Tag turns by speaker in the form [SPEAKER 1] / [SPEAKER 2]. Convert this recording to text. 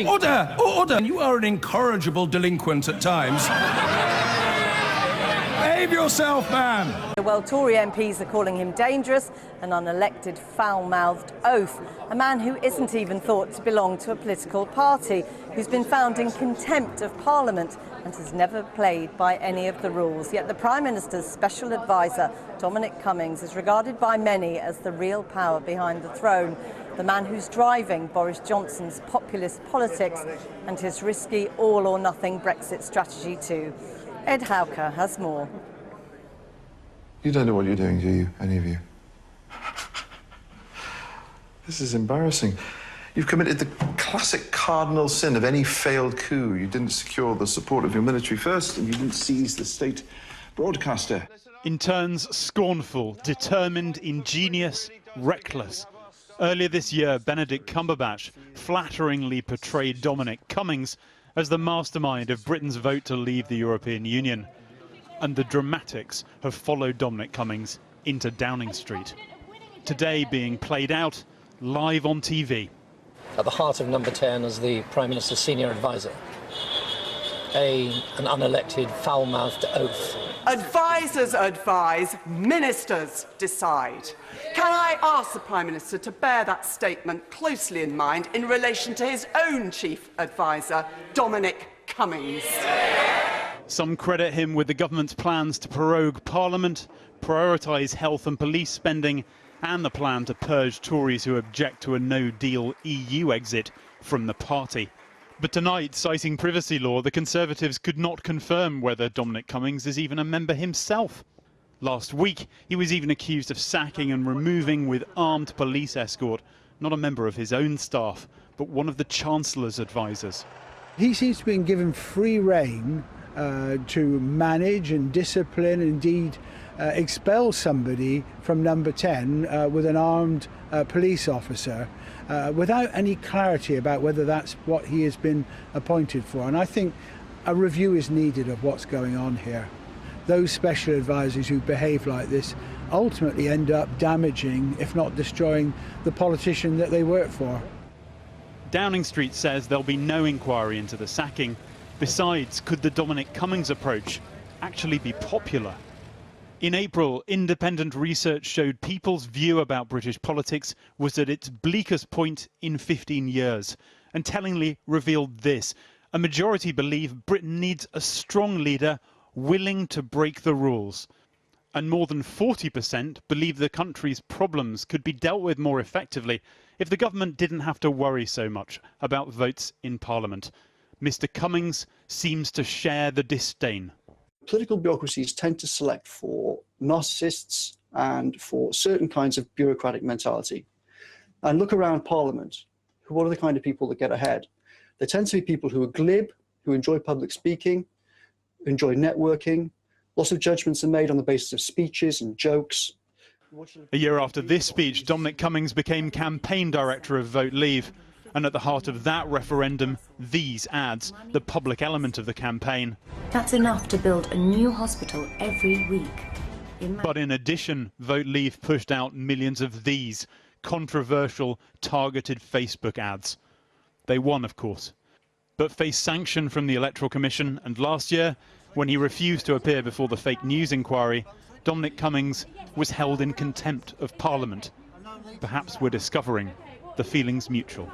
[SPEAKER 1] Order! Order! You are an incorrigible delinquent at times. Behave yourself, man!
[SPEAKER 2] Well, Tory MPs are calling him dangerous, an unelected, foul-mouthed oaf, a man who isn't even thought to belong to a political party, who's been found in contempt of Parliament and has never played by any of the rules. Yet the Prime Minister's special advisor, Dominic Cummings, is regarded by many as the real power behind the throne, the man who's driving Boris Johnson's populist politics and his risky all-or-nothing Brexit strategy too. Ed Howker has more.
[SPEAKER 3] You don't know what you're doing, do you, any of you? This is embarrassing. You've committed the classic cardinal sin of any failed coup. You didn't secure the support of your military first, and you didn't seize the state broadcaster.
[SPEAKER 4] In turns, scornful, determined, ingenious, reckless. Earlier this year, Benedict Cumberbatch flatteringly portrayed Dominic Cummings as the mastermind of Britain's vote to leave the European Union. And the dramatics have followed Dominic Cummings into Downing Street. Today being played out live on TV.
[SPEAKER 5] At the heart of Number 10 is the Prime Minister's senior advisor, an unelected, foul-mouthed oaf.
[SPEAKER 6] Advisers advise, ministers decide. Can I ask the Prime Minister to bear that statement closely in mind in relation to his own chief adviser, Dominic Cummings?
[SPEAKER 4] Some credit him with the government's plans to prorogue Parliament, prioritise health and police spending, and the plan to purge Tories who object to a no-deal EU exit from the party. But tonight, citing privacy law, the Conservatives could not confirm whether Dominic Cummings is even a member himself. Last week, he was even accused of sacking and removing with armed police escort, not a member of his own staff, but one of the Chancellor's advisers.
[SPEAKER 7] He seems to have been given free rein to manage and discipline, indeed expel somebody from Number 10 with an armed police officer without any clarity about whether that's what he has been appointed for. And I think a review is needed of what's going on here. Those special advisors who behave like this ultimately end up damaging, if not destroying, the politician that they work for.
[SPEAKER 4] Downing Street says there'll be no inquiry into the sacking. Besides, could the Dominic Cummings approach actually be popular? In April, independent research showed people's view about British politics was at its bleakest point in 15 years, and tellingly revealed this: a majority believe Britain needs a strong leader willing to break the rules. And more than 40% believe the country's problems could be dealt with more effectively if the government didn't have to worry so much about votes in Parliament. Mr. Cummings seems to share the disdain.
[SPEAKER 8] Political bureaucracies tend to select for narcissists and for certain kinds of bureaucratic mentality. And look around Parliament. What are the kind of people that get ahead? They tend to be people who are glib, who enjoy public speaking, enjoy networking. Lots of judgments are made on the basis of speeches and jokes.
[SPEAKER 4] A year after this speech, Dominic Cummings became campaign director of Vote Leave. And at the heart of that referendum, these ads, the public element of the campaign.
[SPEAKER 9] That's enough to build a new hospital every week.
[SPEAKER 4] But in addition, Vote Leave pushed out millions of these controversial, targeted Facebook ads. They won, of course, but faced sanction from the Electoral Commission. And last year, when he refused to appear before the fake news inquiry, Dominic Cummings was held in contempt of Parliament. Perhaps we're discovering the feeling's mutual.